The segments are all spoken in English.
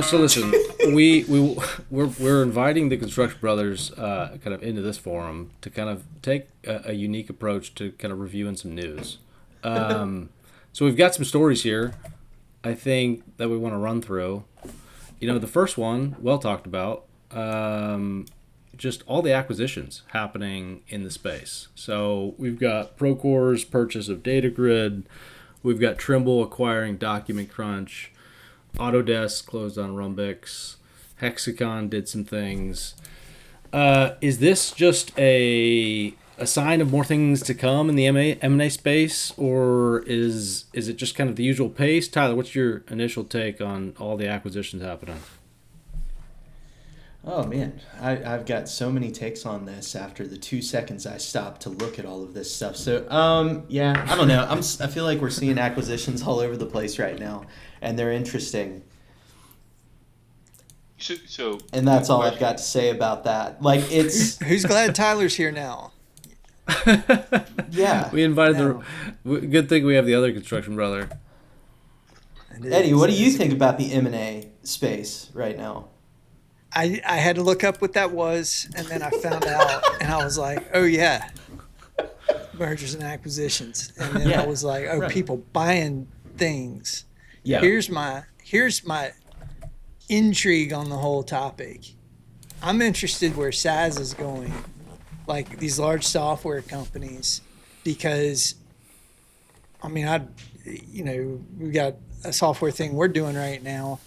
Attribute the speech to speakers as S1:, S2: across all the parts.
S1: So listen, we're inviting the Construction Brothers kind of into this forum to kind of take a unique approach to kind of reviewing some news. So we've got some stories here. I think that we want to run through. The first one, well talked about. Just all the acquisitions happening in the space. So we've got Procore's purchase of DataGrid. We've got Trimble acquiring Document Crunch. Autodesk closed on Rumbix. Hexacon did some things. Is this just a sign of more things to come in the M&A space, or is it just kind of the usual pace? Tyler, what's your initial take on all the acquisitions happening?
S2: Oh man, I've got so many takes on this after the 2 seconds I stopped to look at all of this stuff. So yeah, I don't know. I feel like we're seeing acquisitions all over the place right now, and they're interesting.
S3: So
S2: And that's all I've got to say about that. Like it's
S4: Who's glad Tyler's here now?
S2: yeah.
S1: We invited
S4: No.
S1: Good thing we have the other construction brother.
S2: Eddie, what do you think about the M&A space right now?
S4: I had to look up what that was, and then I found out, and I was like, oh yeah, mergers and acquisitions. And then I was like, oh,
S2: right.
S4: people buying things.
S2: Yeah.
S4: Here's my intrigue on the whole topic. I'm interested where SaaS is going, like these large software companies, because we got a software thing we're doing right now,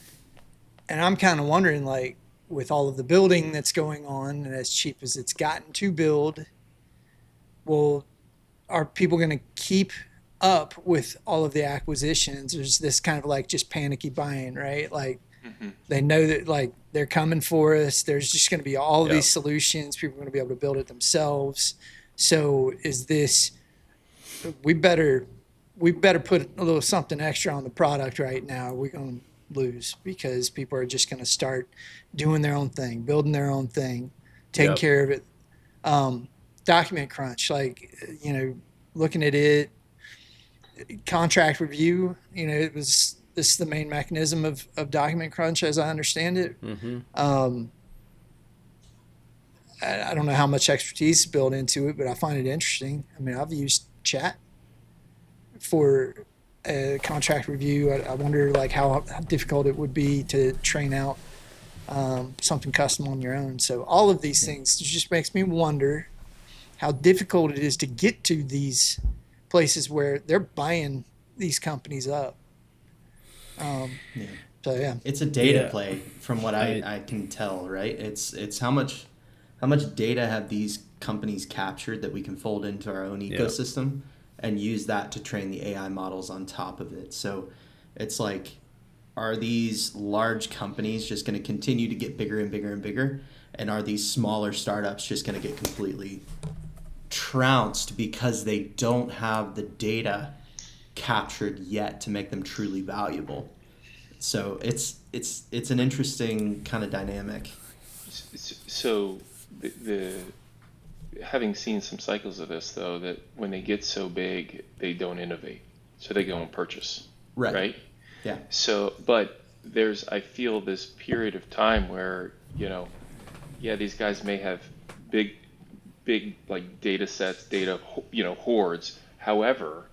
S4: and I'm kind of wondering, like, with all of the building that's going on and as cheap as it's gotten to build, well, are people going to keep up with all of the acquisitions? There's this kind of like just panicky buying, right? Like they know that like they're coming for us. There's just going to be all of these solutions. People are going to be able to build it themselves. So is this, we better put a little something extra on the product right now. We're going to lose because people are just going to start doing their own thing, building their own thing, taking care of it. Document crunch, like, looking at it, contract review, this is the main mechanism of document crunch as I understand it. I don't know how much expertise is built into it, but I find it interesting. I mean, I've used chat for a contract review. I wonder like how difficult it would be to train out something custom on your own. So all of these things just makes me wonder how difficult it is to get to these places where they're buying these companies up. So yeah,
S2: It's a data play from what I can tell, right? It's how much data have these companies captured that we can fold into our own ecosystem and use that to train the AI models on top of it. So it's like, are these large companies just going to continue to get bigger and bigger and bigger? And are these smaller startups just going to get completely trounced because they don't have the data captured yet to make them truly valuable? So it's an interesting kind of dynamic.
S3: So the having seen some cycles of this, though, that when they get so big, they don't innovate. So they go and purchase. Right?
S2: Yeah.
S3: So, but I feel this period of time where, these guys may have big like data sets, data, hordes. However,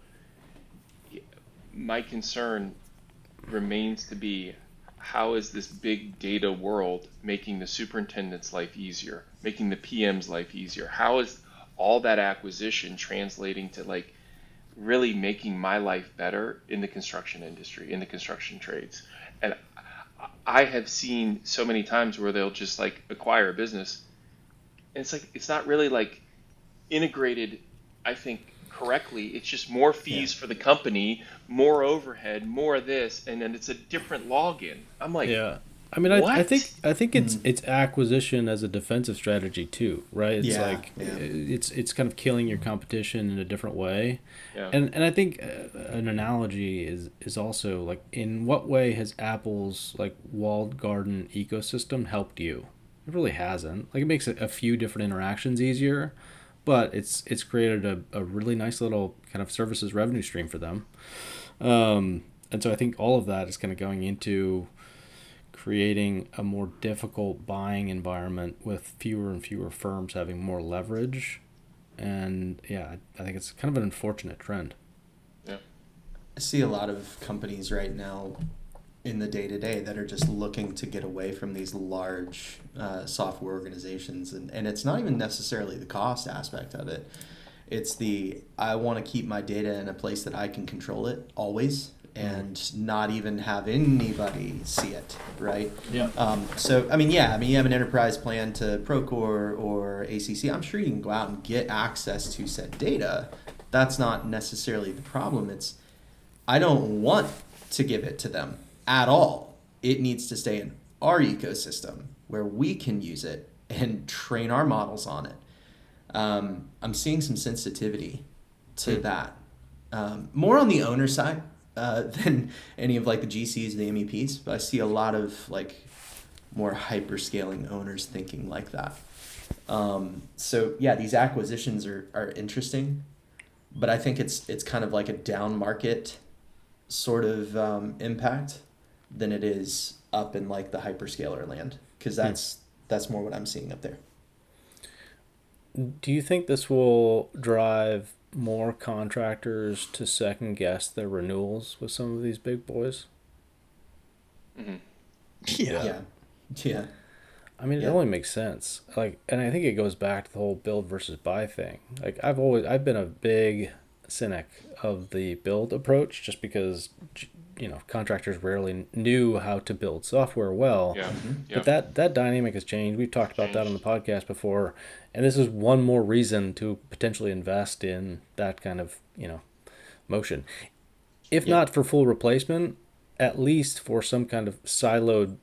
S3: my concern remains to be, how is this big data world making the superintendent's life easier, making the PM's life easier? How is all that acquisition translating to like really making my life better in the construction industry, in the construction trades? And I have seen so many times where they'll just like acquire a business, and it's like it's not really like integrated, I think, correctly. It's just more fees for the company, more overhead, more of this, and then it's a different login. I'm like,
S1: I mean,
S3: what?
S1: I think it's acquisition as a defensive strategy too, right? It's it's kind of killing your competition in a different way.
S3: Yeah.
S1: And I think an analogy is also like, in what way has Apple's like walled garden ecosystem helped you? It really hasn't. Like, it makes a few different interactions easier, but it's created a really nice little kind of services revenue stream for them. And so I think all of that is kind of going into creating a more difficult buying environment with fewer and fewer firms having more leverage. And yeah, I think it's kind of an unfortunate trend.
S3: Yeah.
S2: I see a lot of companies right now in the day-to-day that are just looking to get away from these large software organizations. And it's not even necessarily the cost aspect of it. It's I want to keep my data in a place that I can control it always and not even have anybody see it, right?
S1: Yeah.
S2: So, I mean, you have an enterprise plan to Procore or ACC. I'm sure you can go out and get access to said data. That's not necessarily the problem. It's I don't want to give it to them at all. It needs to stay in our ecosystem where we can use it and train our models on it. I'm seeing some sensitivity to that. More on the owner side than any of like the GCs, the MEPs, but I see a lot of like more hyperscaling owners thinking like that. So yeah, these acquisitions are interesting, but I think it's kind of like a down market sort of impact than it is up in like the hyperscaler land, because that's more what I'm seeing up there.
S1: Do you think this will drive more contractors to second guess their renewals with some of these big boys?
S3: Mm-hmm.
S2: Yeah.
S1: I mean, it only makes sense. Like, and I think it goes back to the whole build versus buy thing. Like, I've been a big cynic of the build approach, just because contractors rarely knew how to build software well.
S3: Yeah.
S2: Mm-hmm.
S3: Yeah.
S1: But that dynamic has changed. We've talked about that on the podcast before, and this is one more reason to potentially invest in that kind of motion, if not for full replacement, at least for some kind of siloed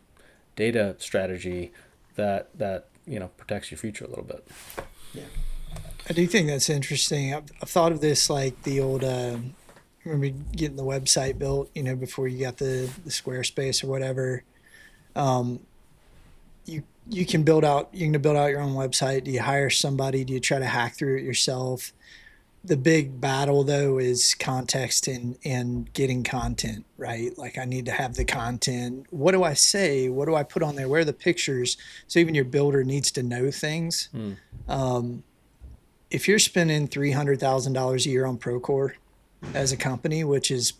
S1: data strategy that protects your future a little bit.
S2: Yeah.
S4: I do think that's interesting. I've thought of this like the old, remember getting the website built, before you got the Squarespace or whatever. You can build out your own website. Do you hire somebody? Do you try to hack through it yourself? The big battle though is context and getting content, right? Like I need to have the content. What do I say? What do I put on there? Where are the pictures? So even your builder needs to know things. If you're spending $300,000 a year on Procore as a company, which is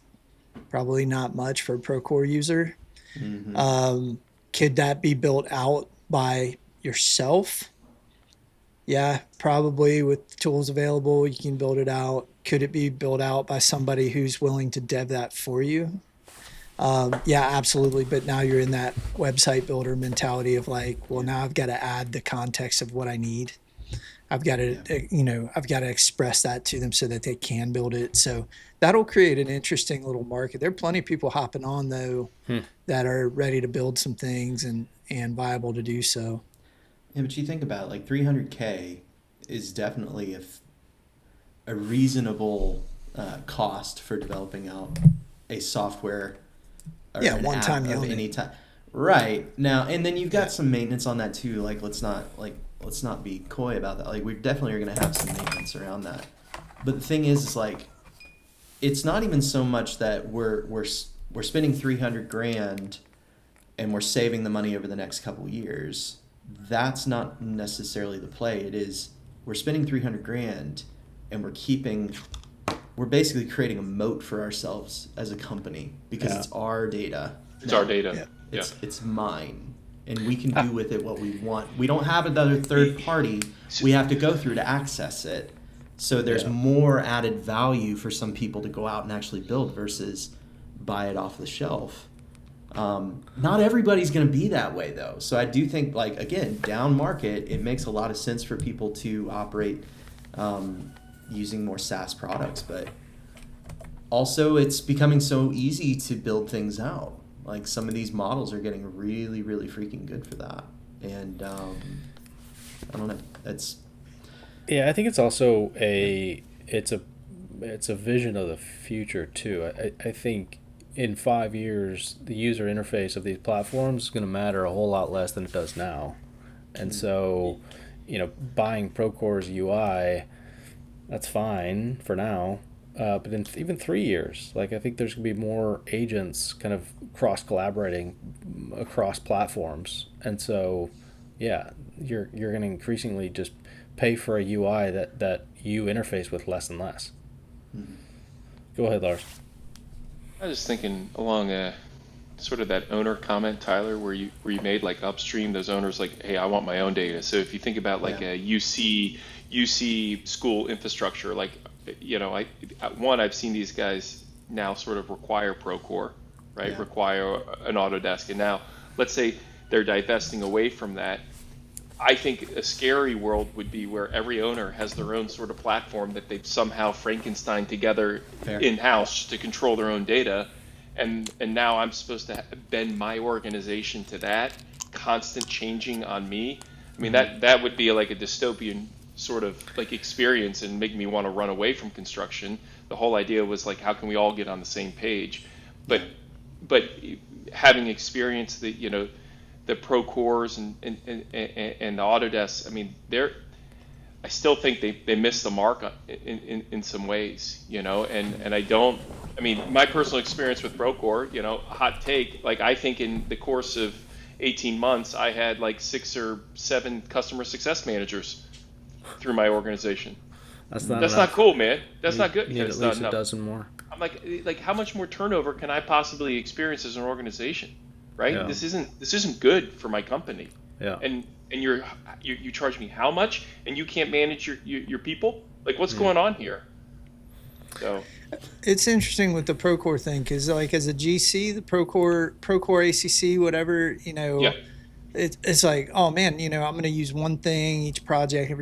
S4: probably not much for a Procore user, could that be built out by yourself? Yeah, probably with tools available, you can build it out. Could it be built out by somebody who's willing to dev that for you? Yeah, absolutely. But now you're in that website builder mentality of like, well, now I've got to add the context of what I need. I've got to express that to them so that they can build it. So that'll create an interesting little market. There are plenty of people hopping on though that are ready to build some things and viable to do so.
S2: Yeah, but you think about it, like $300K is definitely a reasonable cost for developing out a software. Or an
S4: one time
S2: app of any time. Right now, and then you've got some maintenance on that too. Like let's not be coy about that. Like we definitely are going to have some maintenance around that. But the thing is like, it's not even so much that we're spending $300,000 and we're saving the money over the next couple of years. That's not necessarily the play. It is we're spending $300,000 and we're basically creating a moat for ourselves as a company because it's our data.
S3: It's our data. Yeah.
S2: It's mine. And we can do with it what we want. We don't have another third party we have to go through to access it. So there's more added value for some people to go out and actually build versus buy it off the shelf. Not everybody's going to be that way though. So I do think like, again, down market, it makes a lot of sense for people to operate using more SaaS products, but also it's becoming so easy to build things out. Like some of these models are getting really, really freaking good for that. And I don't know.
S1: I think it's also it's a vision of the future too. I think in 5 years the user interface of these platforms is going to matter a whole lot less than it does now. And so, buying Procore's UI, that's fine for now. but in even 3 years, like I think there's going to be more agents kind of cross collaborating across platforms, and so yeah, you're going to increasingly just pay for a UI that you interface with less and less.
S2: Mm-hmm.
S1: Go ahead, Lars.
S3: I was just thinking along sort of that owner comment, Tyler, where you made like upstream, those owners like, hey, I want my own data. So if you think about like a UC school infrastructure, like I've seen these guys now sort of require Procore, right?
S2: Yeah.
S3: Require an Autodesk, and now let's say they're divesting away from that. I think a scary world would be where every owner has their own sort of platform that they've somehow Frankenstein together in-house to control their own data. And now I'm supposed to bend my organization to that, constant changing on me. I mean, that would be like a dystopian sort of like experience and make me want to run away from construction. The whole idea was like, how can we all get on the same page? But having experienced the Procores and the Autodesk, I mean, I still think they missed the mark in some ways, and I mean, my personal experience with Procore, hot take, like I think in the course of 18 months, I had like 6 or 7 customer success managers through my organization.
S1: That's
S3: not cool, man. That's not good.
S1: You need at least a dozen more.
S3: I'm like, how much more turnover can I possibly experience as an organization? Right?
S1: Yeah.
S3: This isn't good for my company.
S1: Yeah.
S3: And you charge me how much, and you can't manage your people? Like, what's going on here? So
S4: it's interesting with the Procore thing, because like as a GC, the Procore ACC, whatever, it's like, oh man, I'm going to use one thing each project.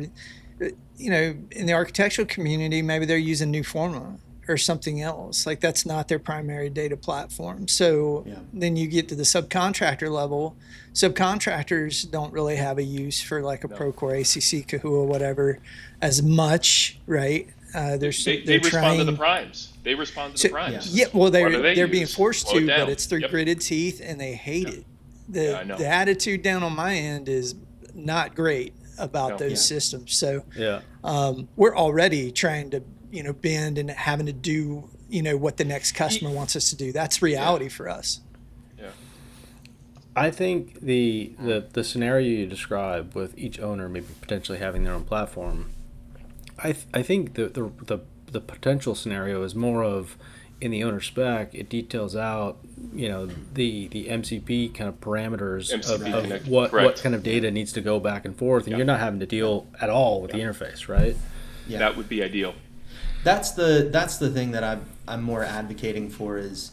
S4: In the architectural community, maybe they're using New Forma or something else. Like that's not their primary data platform. So then you get to the subcontractor level. Subcontractors don't really have a use for like a Procore, ACC, Kahua, whatever, as much, right?
S3: They respond to the primes. They respond to the primes.
S4: Yeah, well, they're being forced to, but it's their gritted teeth, and they hate it. The attitude down on my end is not great about those systems. So we're already trying to bend and having to do what the next customer wants us to do. That's reality for us.
S3: Yeah.
S1: I think the scenario you describe with each owner maybe potentially having their own platform, I think the potential scenario is more of in the owner spec, it details out the MCP kind of parameters of what kind of data needs to go back and forth, and you're not having to deal at all with the interface, right?
S2: Yeah.
S3: That would be ideal.
S2: That's the thing that I'm more advocating for is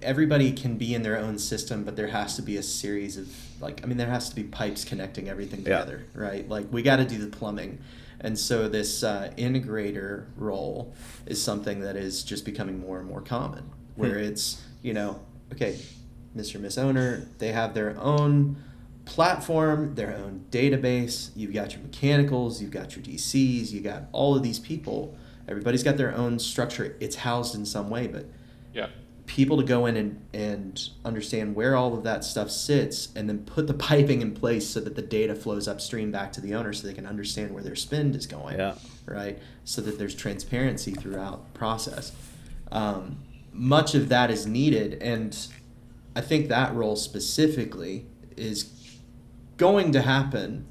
S2: everybody can be in their own system, but there has to be a series of there has to be pipes connecting everything together, right? Like we got to do the plumbing. And so this integrator role is something that is just becoming more and more common, where it's, okay, Mr. Miss Owner, they have their own platform, their own database. You've got your mechanicals, you've got your DCs, you got all of these people. Everybody's got their own structure. It's housed in some way, but people to go in and understand where all of that stuff sits and then put the piping in place so that the data flows upstream back to the owner so they can understand where their spend is going, right? So that there's transparency throughout the process. Much of that is needed, and I think that role specifically is going to happen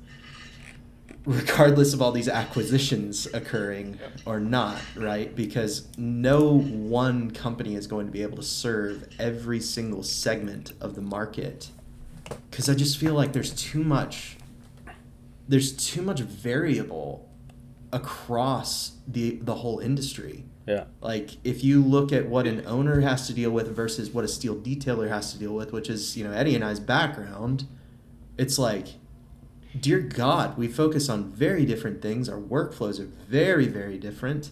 S2: regardless of all these acquisitions occurring or not, right? Because no one company is going to be able to serve every single segment of the market. Because I just feel like there's too much variable across the whole industry.
S1: Yeah.
S2: Like if you look at what an owner has to deal with versus what a steel detailer has to deal with, which is, Eddie and I's background, it's like, dear God, we focus on very different things. Our workflows are very, very different.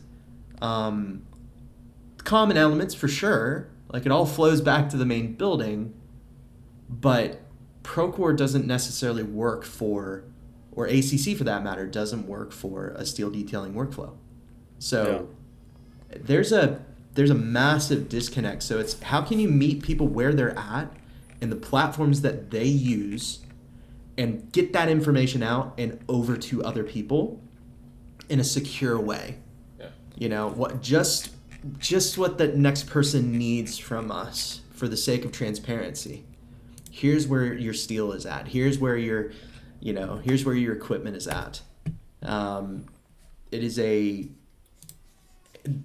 S2: Common elements for sure. Like it all flows back to the main building, but Procore doesn't necessarily work for, or ACC for that matter, doesn't work for a steel detailing workflow. So there's a massive disconnect. So it's how can you meet people where they're at and the platforms that they use and get that information out and over to other people in a secure way. what just what the next person needs from us for the sake of transparency. Here's where your steel is at. Here's where here's where your equipment is at. It is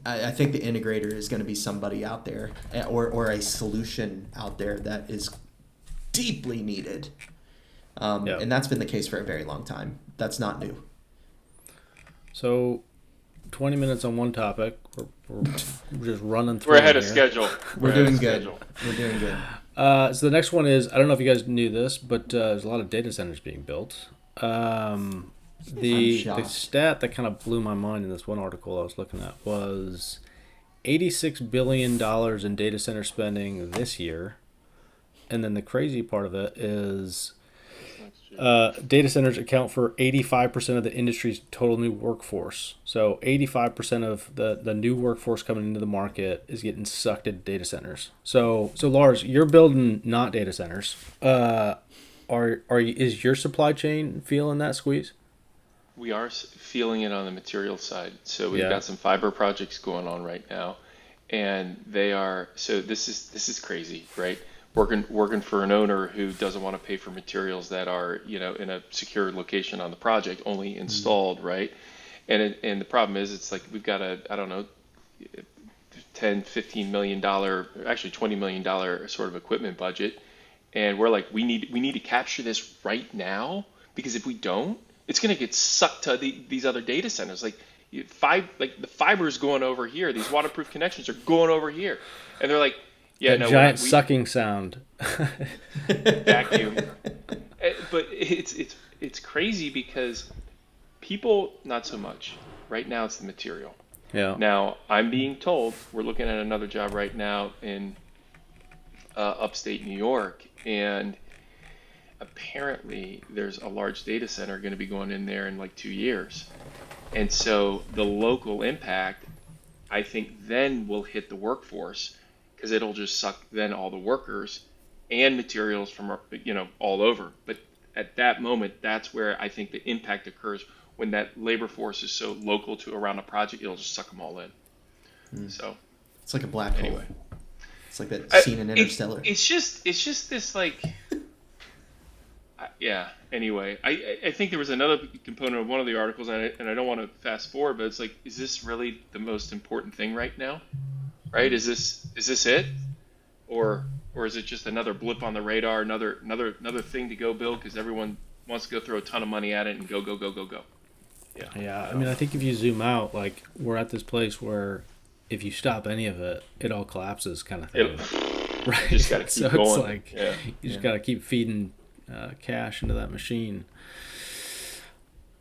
S2: I think the integrator is going to be somebody out there, or a solution out there that is deeply needed. And that's been the case for a very long time. That's not new.
S1: So 20 minutes on one topic. We're just running through.
S3: We're ahead of schedule.
S2: We're doing good. We're doing good.
S1: So the next one is, I don't know if you guys knew this, but there's a lot of data centers being built. The stat that kind of blew my mind in this one article I was looking at was $86 billion in data center spending this year. And then the crazy part of it is data centers account for 85% of the industry's total new workforce. So 85% of the new workforce coming into the market is getting sucked into data centers. So Lars, you're building not data centers. Is your supply chain feeling that squeeze?
S3: We are feeling it on the material side. So we've got some fiber projects going on right now, and they are, so this is crazy, right? Working for an owner who doesn't want to pay for materials that are, in a secure location on the project, only installed, right? And the problem is, it's like we've got I don't know, $10-15 million, actually $20 million sort of equipment budget, and we're like, we need to capture this right now, because if we don't, it's going to get sucked to these other data centers. Like the fiber is going over here. These waterproof connections are going over here, and they're like,
S1: giant sucking sound.
S3: Vacuum. But it's crazy because people, not so much. Right now, it's the material.
S1: Yeah.
S3: Now I'm being told, we're looking at another job right now in upstate New York, and apparently there's a large data center going to be going in there in like 2 years. And so the local impact, I think, then will hit the workforce, because it'll just suck then all the workers and materials from, all over. But at that moment, that's where I think the impact occurs, when that labor force is so local to around a project, it'll just suck them all in. So
S2: it's like a black hole.
S3: Anyway.
S2: It's like that scene in Interstellar.
S3: It's just this like... Yeah. Anyway, I think there was another component of one of the articles, and I don't want to fast forward, but it's like, is this really the most important thing right now? Right? Is this it, or is it just another blip on the radar, another thing to go build because everyone wants to go throw a ton of money at it and go? Yeah.
S1: Yeah. I mean, I think if you zoom out, like, we're at this place where if you stop any of it, it all collapses, kind of thing. Right.
S3: You just got to keep going.
S1: It's like you just got to keep feeding cash into that machine.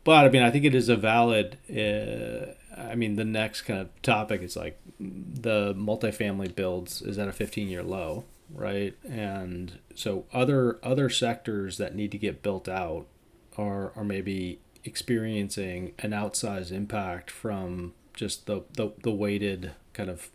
S1: But I mean, I think it is a valid. The next kind of topic is like the multifamily builds is at a 15-year low, right? And so other sectors that need to get built out are maybe experiencing an outsized impact from just the weighted kind of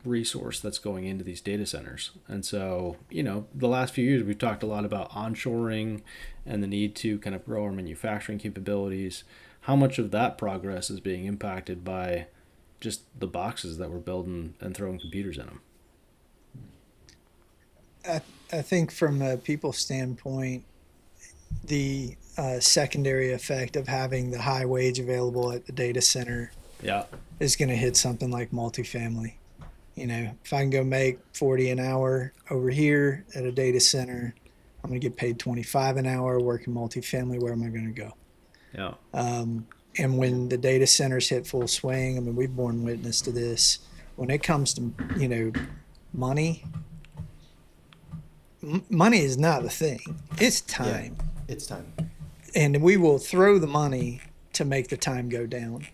S1: resource that's going into these data centers. And so, the last few years we've talked a lot about onshoring and the need to kind of grow our manufacturing capabilities. How much of that progress is being impacted by just the boxes that we're building and throwing computers in them?
S4: I think from a people standpoint, the secondary effect of having the high wage available at the data center is going to hit something like multifamily. If I can go make 40 an hour over here at a data center, I'm going to get paid 25 an hour working multifamily. Where am I going to go?
S1: Yeah.
S4: And when the data centers hit full swing, I mean, we've borne witness to this. When it comes to, money is not the thing. It's time.
S2: Yeah, it's time.
S4: And we will throw the money to make the time go down.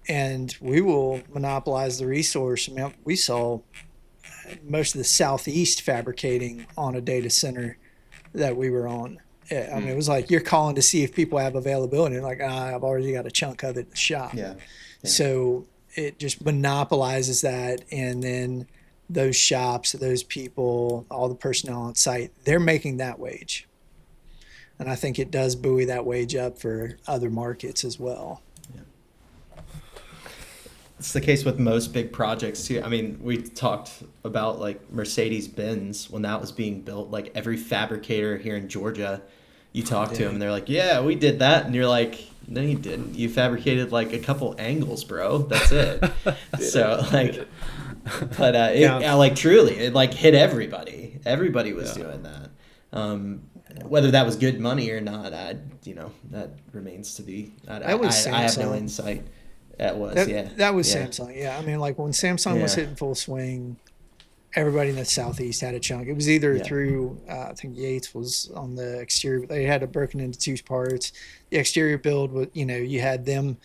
S4: And we will monopolize the resource. I mean, we saw most of the Southeast fabricating on a data center that we were on. I mean, it was like you're calling to see if people have availability. And like, I've already got a chunk of it in the shop.
S2: Yeah.
S4: So it just monopolizes that. And then those shops, those people, all the personnel on site, they're making that wage. And I think it does buoy that wage up for other markets as well.
S2: it's the case with most big projects too. I mean, we talked about like Mercedes-Benz when that was being built. Like every fabricator here in Georgia, you talk to them and they're like, "Yeah, we did that," and you're like, "No, you didn't. You fabricated like a couple angles, bro. That's it." So like, but like truly, it like hit everybody. Everybody was doing that. Whether that was good money or not, that remains to be. I have no insight. That was
S4: Samsung. Yeah, I mean, like when Samsung was hitting full swing, everybody in the Southeast had a chunk. It was either through I think Yates was on the exterior. They had it broken into two parts. The exterior build was, you had them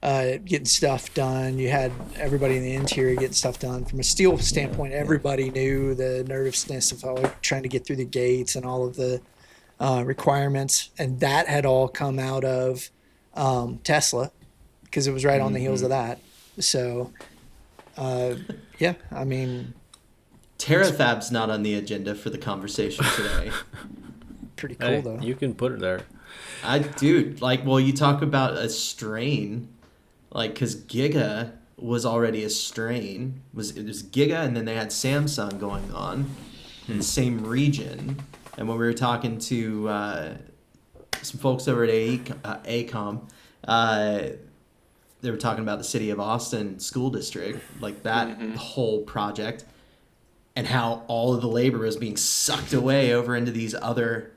S4: getting stuff done. You had everybody in the interior getting stuff done. From a steel standpoint, everybody knew the nervousness of trying to get through the gates and all of the requirements, and that had all come out of Tesla. Because it was right on the heels of that. So, I mean...
S2: Terrafab's not on the agenda for the conversation today.
S4: Pretty cool, though.
S1: You can put it there.
S2: You talk about a strain, like, because Giga was already a strain. It was Giga, and then they had Samsung going on in the same region. And when we were talking to some folks over at AECOM, they were talking about the city of Austin school district, like that whole project, and how all of the labor was being sucked away over into these other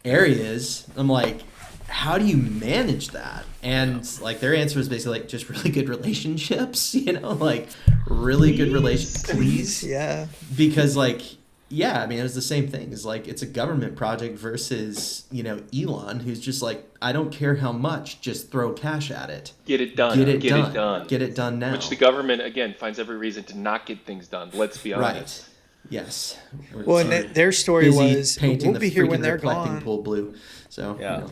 S2: areas. I'm like, how do you manage that? And like their answer was basically like just really good relationships, like really good relationships, please.
S4: Yeah.
S2: Because like, yeah, I mean, it was the same thing. It's like it's a government project versus, Elon, who's just like, I don't care how much, just throw cash at it.
S3: Get it done. Get it done.
S2: Get it done now.
S3: Which the government, again, finds every reason to not get things done. Let's be honest.
S2: Right. Yes.
S4: Well, and their story was, we'll be here when they're gone.
S2: Pool blue. So,
S1: yeah.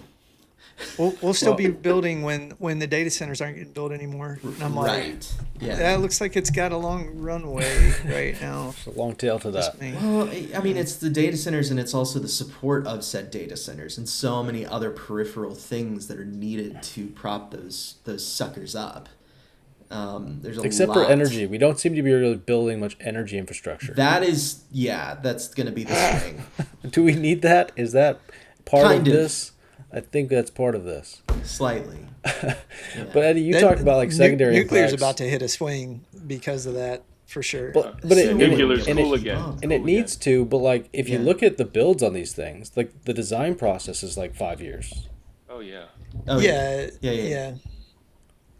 S4: We'll still be building when the data centers aren't getting built anymore. And I'm like, that looks like it's got a long runway right now.
S1: It's a long tail to that.
S2: Well, I mean, it's the data centers and it's also the support of said data centers and so many other peripheral things that are needed to prop those suckers up. There's a
S1: Except
S2: lot.
S1: for energy. We don't seem to be really building much energy infrastructure.
S2: That's going to be the thing.
S1: Do we need that? Is that part of this? I think that's part of this.
S2: Slightly.
S1: Yeah. But Eddie, you talked about like secondary
S4: nuclear's
S1: impacts.
S4: about to hit a swing because of that, for sure.
S1: But
S3: nuclear's cool again.
S1: And it needs to, but like if you look at the builds on these things, like the design process is like 5 years.
S3: Oh yeah.
S4: Yeah.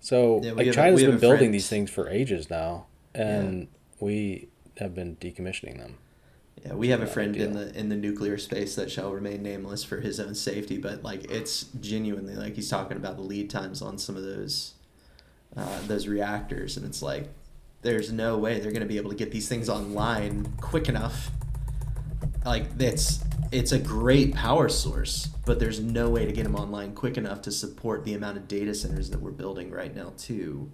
S1: So like China's been building these things for ages now, and we have been decommissioning them.
S2: Yeah, we have a friend in the nuclear space that shall remain nameless for his own safety, but like it's genuinely like he's talking about the lead times on some of those reactors, and it's like there's no way they're going to be able to get these things online quick enough. Like it's a great power source, but there's no way to get them online quick enough to support the amount of data centers that we're building right now too.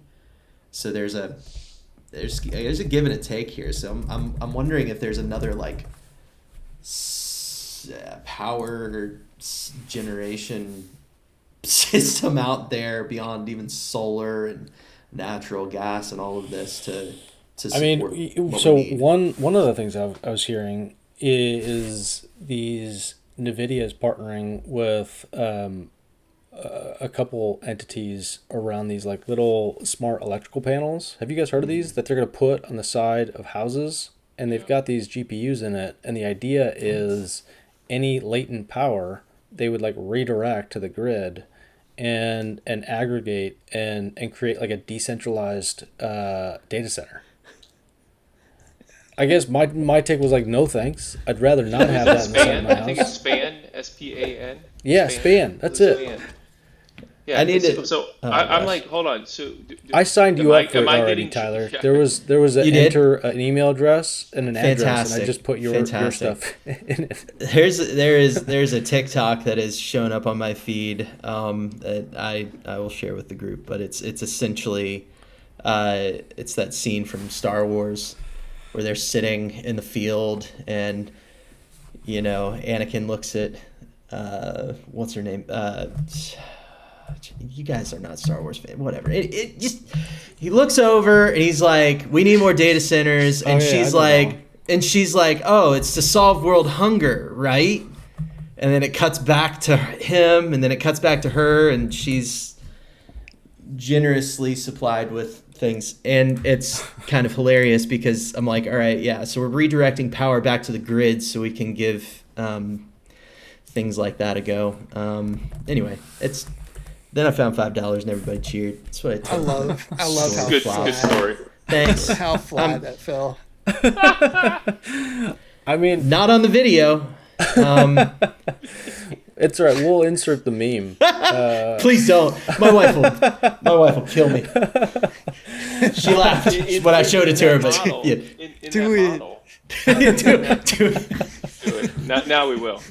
S2: So there's a give and a take here. So I'm wondering if there's another like power generation system out there beyond even solar and natural gas and all of this to support.
S1: One of the things I was hearing is these NVIDIA is partnering with a couple entities around these like little smart electrical panels. Have you guys heard of these that they're going to put on the side of houses? And they've got these GPUs in it. And the idea is any latent power, they would like redirect to the grid and aggregate and create like a decentralized data center. I guess my take was like, no thanks. I'd rather not have that in the side of my house.
S3: I think it's SPAN, SPAN.
S1: Yeah, SPAN. That's it.
S3: SPAN. Yeah, I need it. So I'm like, hold on. So
S1: I signed you up for it already, Tyler. There was an email address and an address, and I just put your stuff in it.
S2: There's a TikTok that has shown up on my feed that I will share with the group, but it's essentially it's that scene from Star Wars where they're sitting in the field and Anakin looks at what's her name. you guys are not Star Wars fans. Whatever. It just, he looks over and he's like, we need more data centers. And she's like, oh, it's to solve world hunger, right? And then it cuts back to him, and then it cuts back to her, and she's generously supplied with things. And it's kind of hilarious because I'm like, all right, yeah, so we're redirecting power back to the grid so we can give things like that a go. Anyway, then I found $5 and everybody cheered. That's what I told
S4: I love how
S3: good,
S4: fly.
S3: good story.
S2: Thanks.
S4: How fly that fell.
S1: I mean,
S2: not on the video.
S1: it's all right. We'll insert the meme.
S2: Please don't. My wife will kill me. She laughed when I showed it to her, but yeah.
S4: Do it.
S2: Do it.
S3: Do it. Now we will.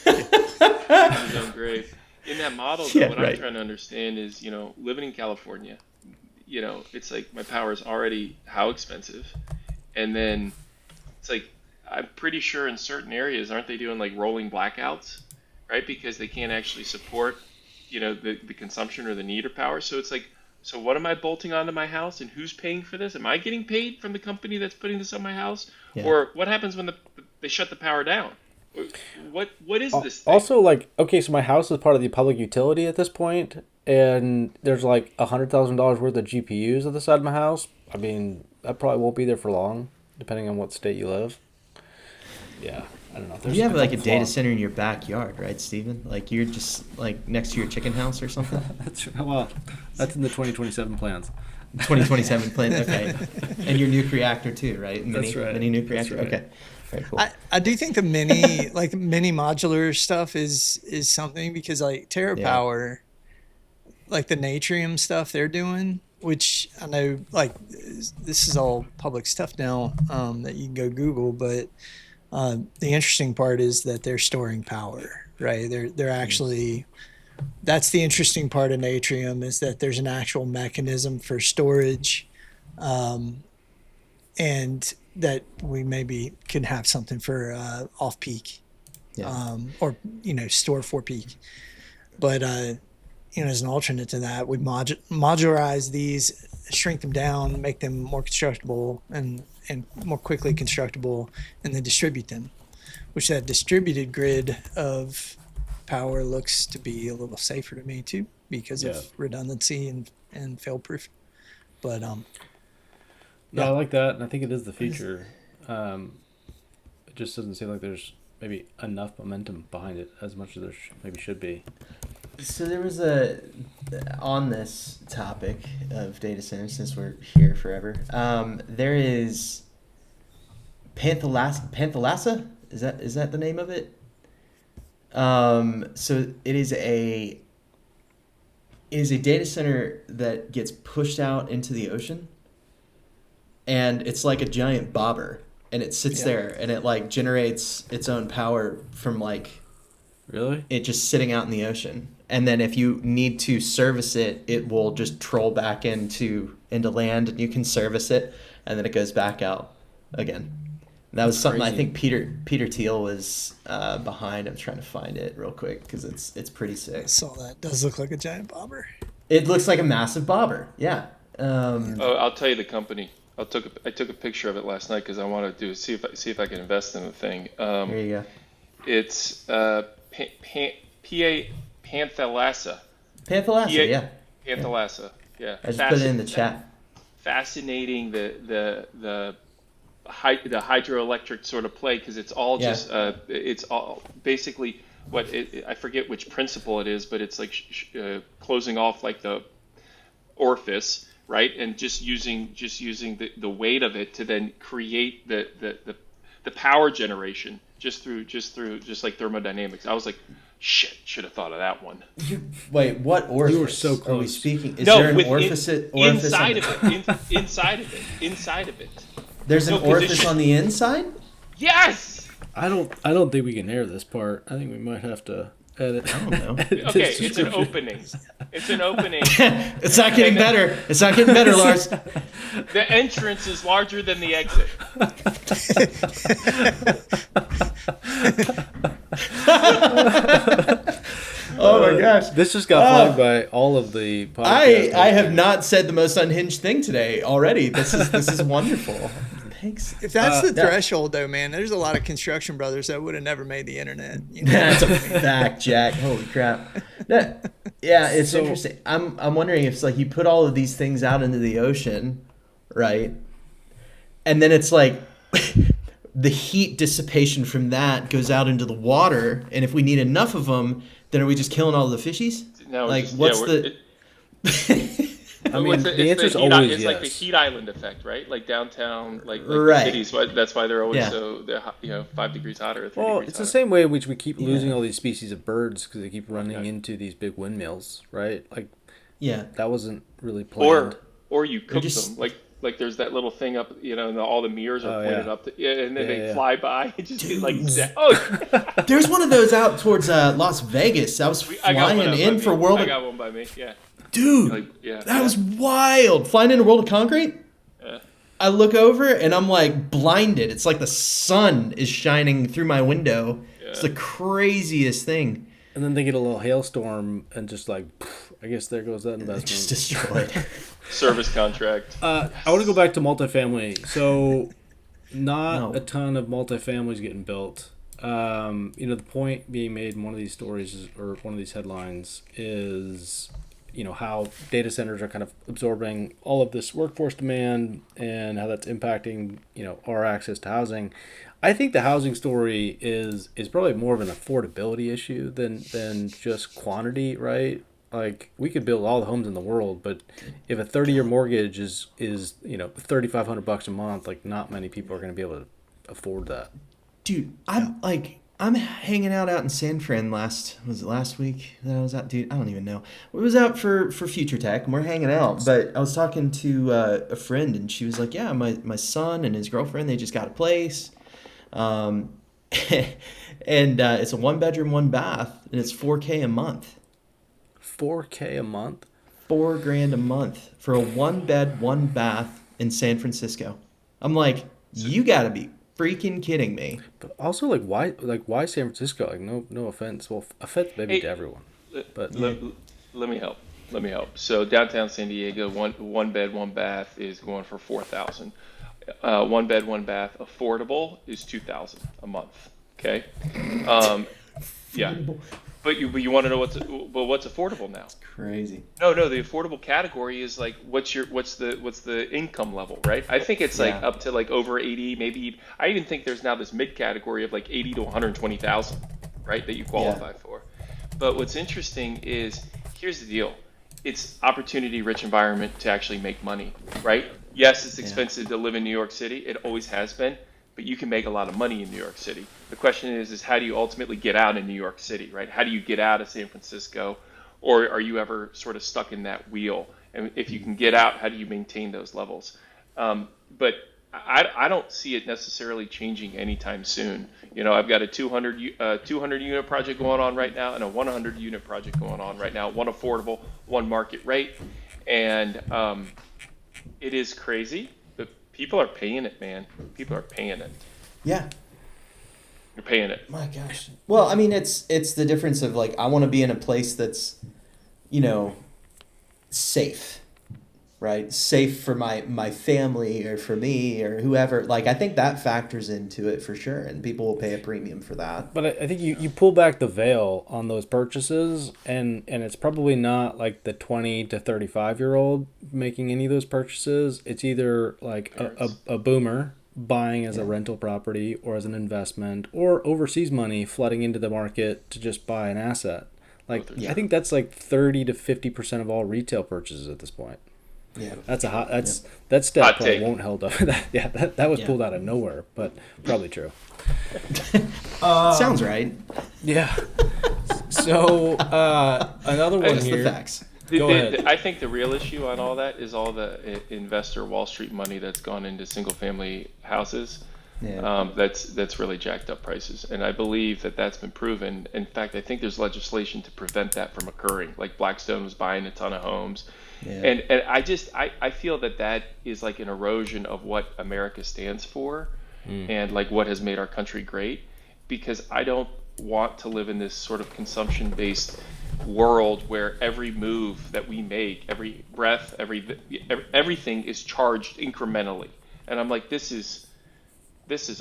S3: His own grave. In that model, though, what I'm trying to understand is, living in California, it's like my power is already how expensive, and then it's like I'm pretty sure in certain areas, aren't they doing like rolling blackouts, right? Because they can't actually support, the consumption or the need of power. So it's like, so what am I bolting onto my house, and who's paying for this? Am I getting paid from the company that's putting this on my house, or what happens when they shut the power down? What is this thing?
S1: Also, like, okay, so my house is part of the public utility at this point, and there's like $100,000 worth of GPUs at the side of my house. I mean, that probably won't be there for long, depending on what state you live. Yeah, I don't know.
S2: You have like a data center in your backyard, right, Stephen? Like you're just like next to your chicken house or something?
S1: That's in the 2027 plans.
S2: 2027 plan, okay. And your nuke reactor too, right?
S1: That's right.
S2: Mini nuke reactor,
S1: Right.
S2: Okay. Very cool.
S4: I do think the mini modular stuff is something, because like TerraPower, like the Natrium stuff they're doing, which I know like this is all public stuff now that you can go Google, but the interesting part is that they're storing power, right? They're actually, that's the interesting part of Natrium, is that there's an actual mechanism for storage, and that we maybe can have something for off peak, or store for peak. But as an alternate to that, we modularize these, shrink them down, make them more constructible and more quickly constructible, and then distribute them, which that distributed grid of power looks to be a little safer to me too, because of redundancy and fail proof. But
S1: no, I like that, and I think it is the future. It just doesn't seem like there's maybe enough momentum behind it as much as there maybe should be.
S2: So there was on this topic of data centers, since we're here forever, there is Panthalassa? Is that the name of it? So it is a data center that gets pushed out into the ocean, and it's like a giant bobber, and it sits there, and it like generates its own power from like it just sitting out in the ocean. And then if you need to service it, it will just troll back into land, and you can service it, and then it goes back out again. And that was something crazy. I think Peter Thiel was behind. I'm trying to find it real quick because it's pretty sick.
S4: I saw that. It does look like a giant bobber.
S2: It looks like a massive bobber. Yeah.
S3: I'll tell you the company. I took a picture of it last night because I wanted to see if I can invest in the thing.
S2: There you go.
S3: It's Panthalassa.
S2: Panthalassa, yeah.
S3: Panthalassa, yeah.
S2: I just put it in the chat.
S3: Fascinating the hydroelectric sort of play, because it's all just it's all basically I forget which principle it is, but it's like closing off like the orifice, right, and just using the weight of it to then create the power generation just like thermodynamics. I was like, shit, should have thought of that one.
S2: Wait, what orifice?
S1: You were so close.
S2: Are we speaking? Is there an orifice
S3: inside of it? Inside of it.
S2: There's an orifice on the inside?
S3: Yes.
S1: I don't think we can air this part. I think we might have to edit.
S2: I don't know.
S3: Okay, it's an opening. It's an opening.
S2: It's not getting better. It's not getting better, Lars.
S3: The entrance is larger than the exit.
S2: Oh my gosh.
S1: This just got flagged by all of the podcasts.
S2: I have not said the most unhinged thing today already. This is wonderful. Thanks.
S4: If that's the threshold, though, man, there's a lot of construction brothers that would have never made the internet. You know?
S2: That's a fact, Jack. Holy crap. Yeah, it's interesting. I'm wondering if it's like you put all of these things out into the ocean, right? And then it's like the heat dissipation from that goes out into the water, and if we need enough of them, then are we just killing all the fishies?
S3: No,
S2: like
S3: just,
S2: what's
S3: yeah,
S2: the
S1: I mean, the answer is always
S3: it's
S1: yes.
S3: like the heat island effect, right? Like downtown, like
S2: Right.
S3: the cities. That's why they're always they're 5 degrees hotter. Or 3
S1: Well,
S3: degrees
S1: it's
S3: hotter.
S1: the same way in which we keep losing all these species of birds because they keep running into these big windmills, right? Like, that wasn't really planned.
S3: Or you cook them like there's that little thing up, and all the mirrors are pointed up, and then they fly by. It just like
S2: There's one of those out towards Las Vegas. I was flying in for World.
S3: I got one by me. Yeah.
S2: Dude, that was wild. Flying in a World of Concrete.
S3: Yeah.
S2: I look over and I'm like blinded. It's like the sun is shining through my window. Yeah. It's the craziest thing.
S1: And then they get a little hailstorm and just like, I guess there goes that investment.
S2: Just destroyed.
S3: Service contract.
S1: I want to go back to multifamily. So, not a ton of multifamilies getting built. The point being made in one of these stories or one of these headlines is, how data centers are kind of absorbing all of this workforce demand and how that's impacting, our access to housing. I think the housing story is probably more of an affordability issue than just quantity, right? Like, we could build all the homes in the world, but if a 30-year mortgage is $3,500 a month, like, not many people are going to be able to afford that.
S2: Dude, I'm hanging out in San Fran last week that I was out? Dude, I don't even know. We was out for Future Tech, and we're hanging out. But I was talking to a friend, and she was like, yeah, my son and his girlfriend, they just got a place. And it's a 1-bedroom, 1-bath, and it's $4K a month.
S1: $4K a month?
S2: $4,000 a month for a 1-bed, 1-bath in San Francisco. I'm like, you gotta be freaking kidding me.
S1: But also, why San Francisco? Like, no offense. Well, offense maybe to everyone. But
S3: let me help. So downtown San Diego, one bed, 1-bath is going for $4,000. 1-bed, 1-bath affordable is $2,000 a month. Okay. Yeah. But you want to know what's affordable now?
S2: It's crazy.
S3: No, the affordable category is like what's the income level, right? I think it's like up to like over 80, maybe. I even think there's now this mid category of like 80 to 120,000, right, that you qualify for. But what's interesting is here's the deal: it's opportunity-rich environment to actually make money, right? Yes, it's expensive to live in New York City. It always has been. But you can make a lot of money in New York City. The question is how do you ultimately get out in New York City, right? How do you get out of San Francisco? Or are you ever sort of stuck in that wheel? And if you can get out, how do you maintain those levels? But I don't see it necessarily changing anytime soon. I've got a 200 unit project going on right now and a 100 unit project going on right now. One affordable, one market rate. And it is crazy. People are paying it, man. People are paying it.
S2: Yeah.
S3: You're paying it.
S2: My gosh. Well, I mean, it's the difference of like, I want to be in a place that's, safe, right? Safe for my family or for me or whoever. Like, I think that factors into it for sure. And people will pay a premium for that.
S1: But I think you pull back the veil on those purchases and it's probably not like the 20 to 35-year-old making any of those purchases. It's either like a boomer buying as a rental property or as an investment or overseas money flooding into the market to just buy an asset. Like, I think that's like 30 to 50% of all retail purchases at this point.
S2: Yeah,
S1: that's that stat probably won't hold up. that was pulled out of nowhere, but probably true.
S2: Sounds right.
S1: Yeah. So another one
S2: That's
S1: here.
S2: the facts.
S1: Go ahead.
S3: I think the real issue on all that is all the investor Wall Street money that's gone into single family houses.
S2: Yeah.
S3: That's really jacked up prices, and I believe that's been proven. In fact, I think there's legislation to prevent that from occurring. Like Blackstone was buying a ton of homes. Yeah. And I feel that is like an erosion of what America stands for and like what has made our country great, because I don't want to live in this sort of consumption-based world where every move that we make, every breath, everything is charged incrementally. And I'm like, this is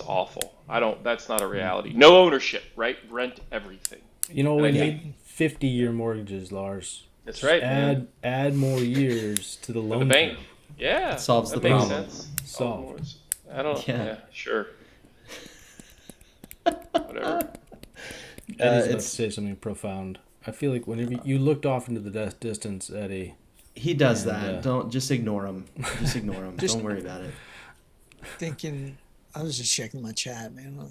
S3: awful. That's not a reality. No ownership, right? Rent everything.
S1: We need 50-year mortgages, Lars.
S3: That's
S1: Just
S3: right.
S1: Add more years to the loan.
S3: The bank.
S1: term.
S3: Yeah.
S2: It solves
S3: that
S2: the
S3: makes
S2: problem.
S3: sense.
S1: Solved.
S3: I don't. Yeah. Sure. Whatever.
S1: Eddie's about to say something profound. I feel like whenever you looked off into the distance, Eddie.
S2: He does that. Don't just ignore him. Just ignore him. Don't worry about it.
S4: Thinking, I was just checking my chat, man.
S1: Look,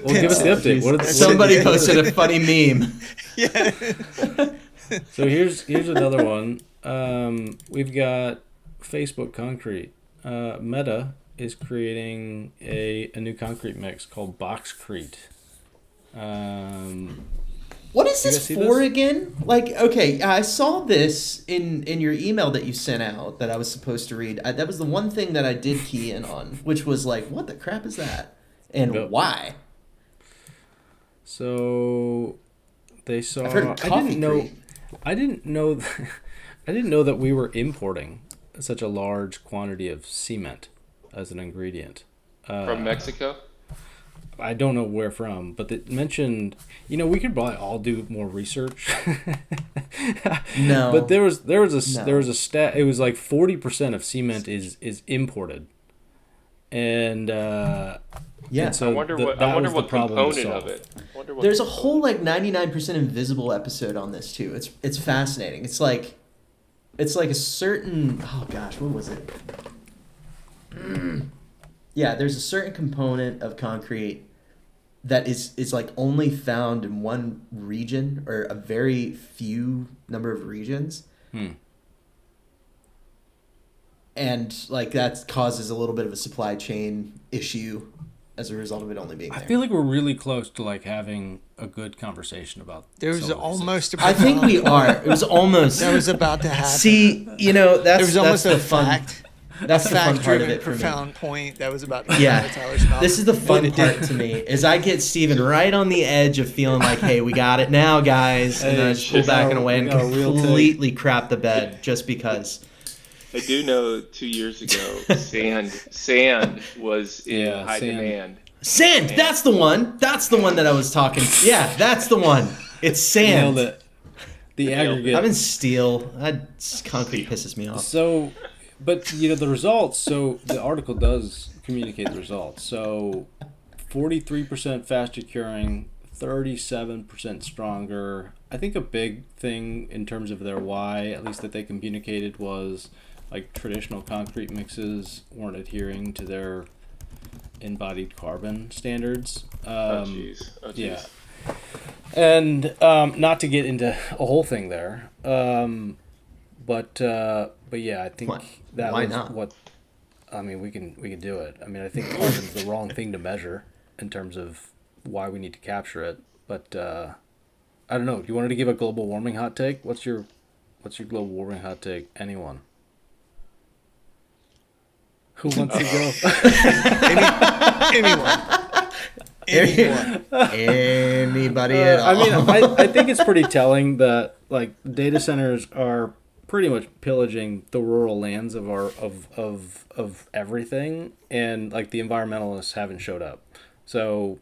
S1: give us the update.
S2: Somebody posted a funny meme.
S4: Yeah.
S1: So here's another one. We've got Facebook Concrete. Meta is creating a new concrete mix called Boxcrete.
S2: What is this for again? Like, okay, I saw this in your email that you sent out that I was supposed to read. That was the one thing that I did key in on, which was like, what the crap is that? And why?
S1: So they saw.
S2: I've heard of coffee
S1: I didn't know that we were importing such a large quantity of cement as an ingredient.
S3: From Mexico?
S1: I don't know where from, but it mentioned, we could probably all do more research.
S2: No.
S1: But there was a stat. It was like 40% of cement is imported. And
S2: yeah.
S1: and so
S3: I wonder what component of it.
S2: There's a whole like 99% invisible episode on this too. It's fascinating. It's like a certain, oh gosh, what was it? Yeah, there's a certain component of concrete that is like only found in one region or a very few number of regions. And like that causes a little bit of a supply chain issue as a result of it only being there.
S1: I feel like we're really close to like having a good conversation about.
S4: There's almost.
S2: I think we are. It was almost.
S4: That was about to happen.
S2: See, that's
S4: there was almost
S2: the
S4: a
S2: fun.
S4: fact.
S2: That's the fun part of
S4: Fact-driven,
S2: it for me.
S4: profound point that was about to come
S2: Yeah,
S4: out of Tyler's mouth.
S2: this is the fun part to me. Is I get Steven right on the edge of feeling like, hey, we got it now, guys, and then I just pull back and away and completely crap the bed just because.
S3: I do know 2 years ago, sand was in high demand.
S2: Sand, that's the one. That's the one that I was talking. Yeah, that's the one. It's sand.
S1: Nailed it. The aggregate.
S2: I'm in steel. Concrete pisses me off.
S1: So, but the results. So the article does communicate the results. So, 43% faster curing, 37% stronger. I think a big thing in terms of their why, at least that they communicated, was like traditional concrete mixes weren't adhering to their embodied carbon standards.
S3: Oh jeez.
S1: Yeah. And not to get into a whole thing there, but yeah, I think
S2: why not?
S1: What I mean. We can do it. I mean, I think carbon's the wrong thing to measure in terms of why we need to capture it. But I don't know. Do you want to give a global warming hot take? What's your global warming hot take? Anyone? Who wants to go?
S2: Anyone. Anybody at all.
S1: I mean, I think it's pretty telling that like data centers are pretty much pillaging the rural lands of our of everything, and like the environmentalists haven't showed up. So,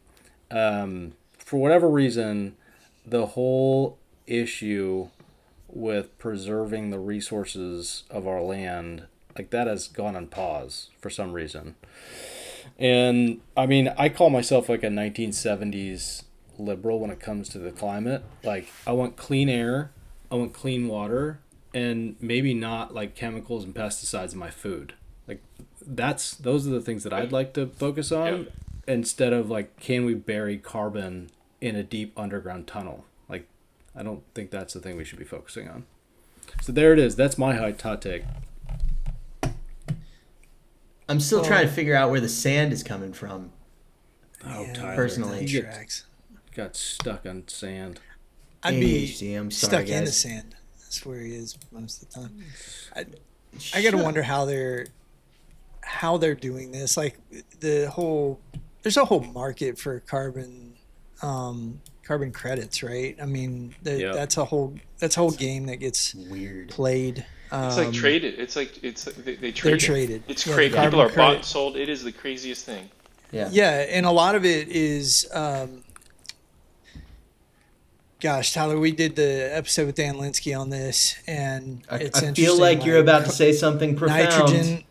S1: for whatever reason, the whole issue with preserving the resources of our land, like that has gone on pause for some reason. And I mean, I call myself like a 1970s liberal when it comes to the climate. Like, I want clean air, I want clean water, and maybe not like chemicals and pesticides in my food. Like, those are the things that I'd like to focus on, instead of like, can we bury carbon in a deep underground tunnel? Like, I don't think that's the thing we should be focusing on. So there it is. That's my hot take.
S2: I'm still trying to figure out where the sand is coming from.
S1: Oh, Tyler.
S2: Personally.
S1: You got stuck on sand.
S4: I'd be
S2: ADHD, I'm sorry,
S4: stuck in the
S2: guys.
S4: sand. That's where he is most of the time. I got to wonder how they're how they're doing this. Like there's a whole market for carbon credits, right? I mean, that's a whole game that gets
S2: weird
S4: played.
S3: It's like traded. It's like they trade.
S4: They're traded.
S3: It's crazy. People are bought and sold. It is the craziest thing.
S4: Yeah, and a lot of it is. Gosh, Tyler, we did the episode with Dan Linsky on this, and it's
S2: I feel like you're about to say something profound.
S4: Nitrogen.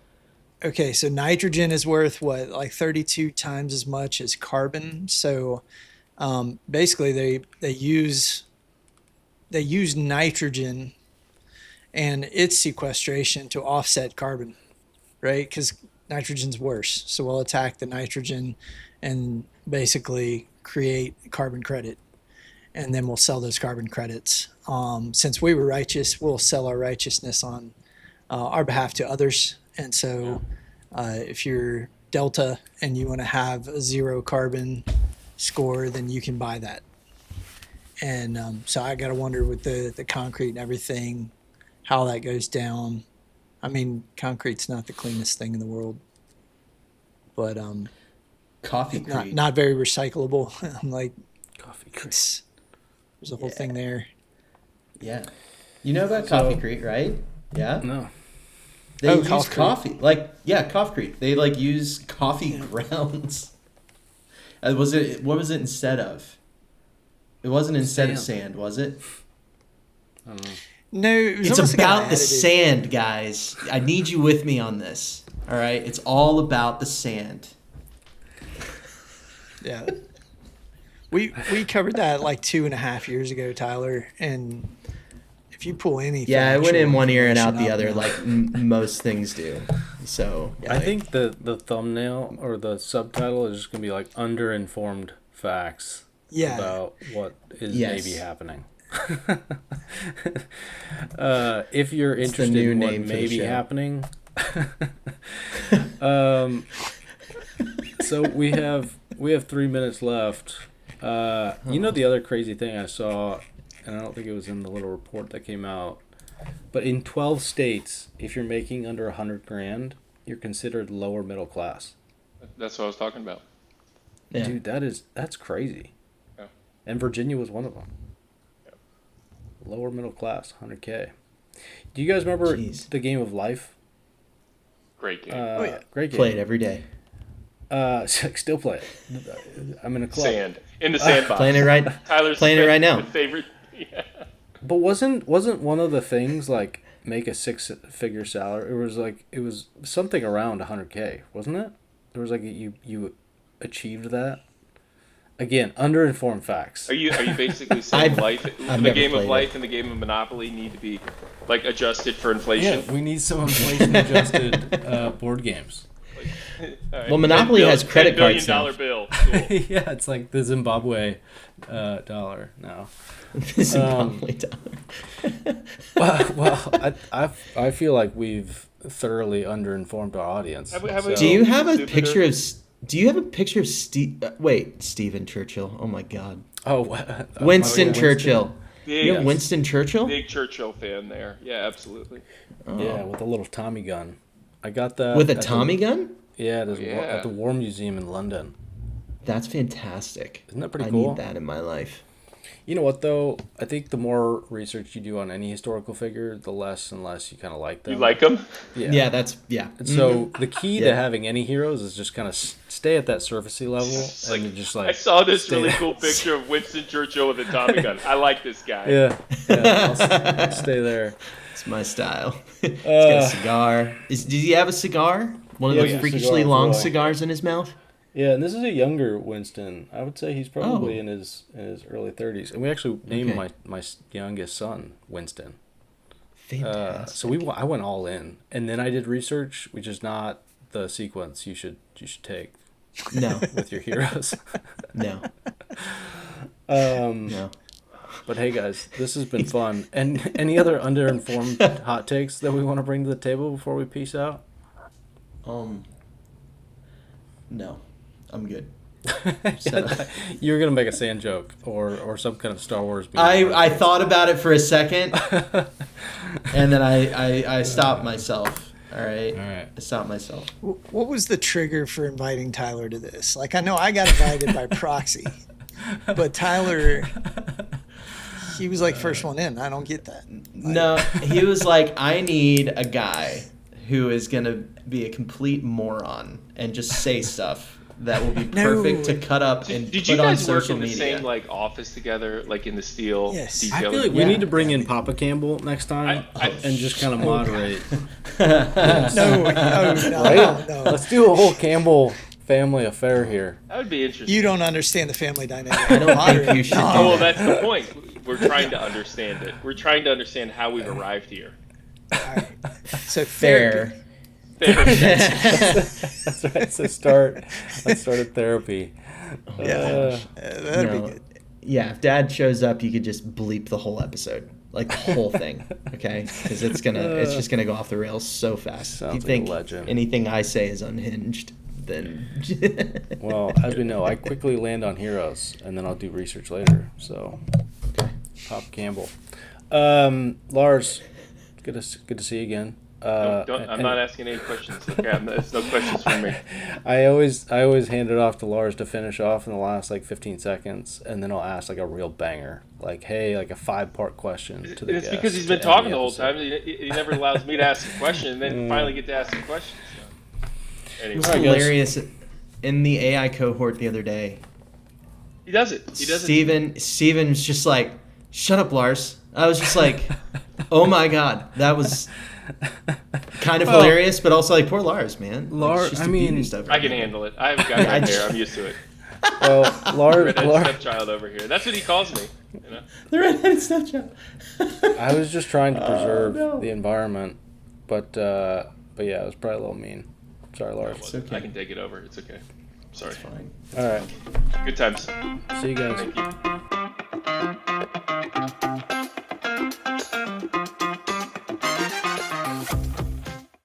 S4: Okay, so nitrogen is worth what, like 32 times as much as carbon. So basically, they use nitrogen and its sequestration to offset carbon, right? Because nitrogen's worse, so we'll attack the nitrogen and basically create carbon credit. And then we'll sell those carbon credits. Since we were righteous, we'll sell our righteousness on our behalf to others. And so if you're Delta and you want to have a 0 carbon score, then you can buy that. And so I got to wonder with the concrete and everything, how that goes down. I mean, concrete's not the cleanest thing in the world. But
S2: Coffee-crete.
S4: not very recyclable. I'm like,
S1: Coffee-crete.
S4: There's a whole thing there.
S2: Yeah. You know about Coffee-crete, right? Yeah?
S1: No.
S2: They use coffee. Coffee-crete. They use coffee grounds. What was it instead of? It wasn't instead of sand, was it?
S1: I don't know.
S4: No,
S2: it's about the sand, guys. I need you with me on this. All right? It's all about the sand.
S4: Yeah. We covered that like 2.5 years ago, Tyler, and if you pull anything,
S2: it went in one ear and out the other, like most things do. So
S1: I think the thumbnail or the subtitle is just gonna be like underinformed facts about what is maybe happening. If you're interested in what may be happening, so we have 3 minutes left. The other crazy thing I saw, and I don't think it was in the little report that came out, but in 12 states, if you're making under $100,000, you're considered lower middle class.
S3: That's what I was talking about.
S1: Yeah. Dude, that's crazy. Yeah. And Virginia was one of them. Yeah. Lower middle class, $100K. Do you guys remember the game of life?
S3: Great game.
S1: Great game.
S2: Play it every day.
S1: Still play it. I'm in a club.
S3: In the sandbox.
S2: Playing it right.
S3: Tyler's
S2: playing it right now.
S3: Favorite. Yeah.
S1: But wasn't one of the things like make a 6-figure salary? It was something around $100K, wasn't it? There was like you achieved that. Again, underinformed facts.
S3: Are you basically saying the game of life and the game of Monopoly need to be like adjusted for inflation?
S1: Yeah, we need some inflation adjusted board games.
S3: Right.
S2: Well, Monopoly has credit cards now.
S3: $10 billion bill. Cool.
S1: Yeah, it's like the Zimbabwe dollar now.
S2: The Zimbabwe dollar.
S1: I feel like we've thoroughly underinformed our audience.
S2: Do you have a picture of Stephen Churchill? Oh my God.
S1: Oh,
S2: Winston Churchill. You have Winston Churchill?
S3: Big Churchill fan there. Yeah, absolutely.
S1: Oh. Yeah, with a little Tommy gun. I got that.
S2: With a Tommy gun?
S1: Yeah, at the War Museum in London.
S2: That's fantastic.
S1: Isn't that pretty cool?
S2: I need that in my life.
S1: You know what, though? I think the more research you do on any historical figure, the less and less you kind of like them.
S3: You like them?
S1: Yeah.
S2: Yeah.
S1: And so the key to having any heroes is just kind of stay at that surfacey level. I
S3: saw this really cool picture of Winston Churchill with a Tommy gun. I like this guy.
S1: Yeah, I'll stay there.
S2: It's my style. He's got a cigar. Does he have a cigar? One of those freakishly long cigars in his mouth?
S1: Yeah, and this is a younger Winston. I would say he's probably in his early 30s. And we actually named my youngest son Winston.
S2: Fantastic.
S1: So I went all in. And then I did research, which is not the sequence you should take.
S2: No.
S1: With your heroes.
S2: No.
S1: No. But hey, guys, this has been fun. And any other underinformed hot takes that we want to bring to the table before we peace out?
S2: No. I'm good.
S1: You were gonna make a sand joke or some kind of Star Wars.
S2: I thought about it for a second, and then I stopped myself. All right.
S1: All right.
S2: I stopped myself.
S4: What was the trigger for inviting Tyler to this? Like, I know I got invited by proxy, but Tyler, he was like first one in. I don't get that.
S2: No, he was like, I need a guy who is going to be a complete moron and just say stuff that will be perfect to cut up and
S3: Did
S2: put
S3: you
S2: on
S3: guys work
S2: social
S3: in the
S2: media.
S3: same like office together, like in the steel
S4: Yes.
S3: detailing?
S1: I feel like we need to bring in Papa Campbell next time and just kind of moderate.
S4: No,
S1: Right?
S4: no.
S1: Let's do a whole Campbell family affair here.
S3: That would be interesting.
S4: You don't understand the family dynamic.
S2: I don't think you should.
S3: Oh, well, that's the point. We're trying to understand it. We're trying to understand how we've arrived here.
S4: All right. So
S2: Fair.
S1: That's right. So let's start a therapy.
S4: That'd be good.
S2: Yeah, if Dad shows up, you could just bleep the whole episode, like the whole thing, okay? Because it's just gonna go off the rails so fast.
S1: Sounds
S2: If you think
S1: like a legend.
S2: anything I say is unhinged, then
S1: Well, as we know, I quickly land on heroes, and then I'll do research later. So,
S2: okay.
S1: Pop Campbell, Lars, good to see you again.
S3: I'm not asking any questions. Okay, there's no questions from me.
S1: I always hand it off to Lars to finish off in the last like 15 seconds, and then I'll ask like a real banger, like hey, like a 5-part question to the
S3: It's
S1: guest
S3: because he's
S1: to
S3: been
S1: end
S3: talking the whole
S1: episode.
S3: time. He never allows me to ask a question, and then finally get to ask a question. So.
S2: It
S3: Anyway,
S2: was
S1: All right, guys.
S2: hilarious in the AI cohort the other day.
S3: he does it.
S2: Steven's just like, shut up, Lars. I was just like, oh my god, that was kind of hilarious, but also like, poor Lars, man.
S1: Lars-
S2: like, she's
S1: I mean,
S2: abused over
S3: I can
S2: here.
S3: handle it. I have a guy right there. I'm used to it.
S1: Well, Lars,
S3: Redheaded stepchild over here. That's what he calls me. You know?
S2: The redheaded stepchild.
S1: I was just trying to preserve
S2: no.
S1: the environment, but yeah, it was probably a little mean. Sorry, Lars.
S2: It's okay.
S3: I can take it over. It's okay. Sorry.
S2: It's fine.
S1: All right,
S3: Good times.
S1: see you guys.
S3: Thank you.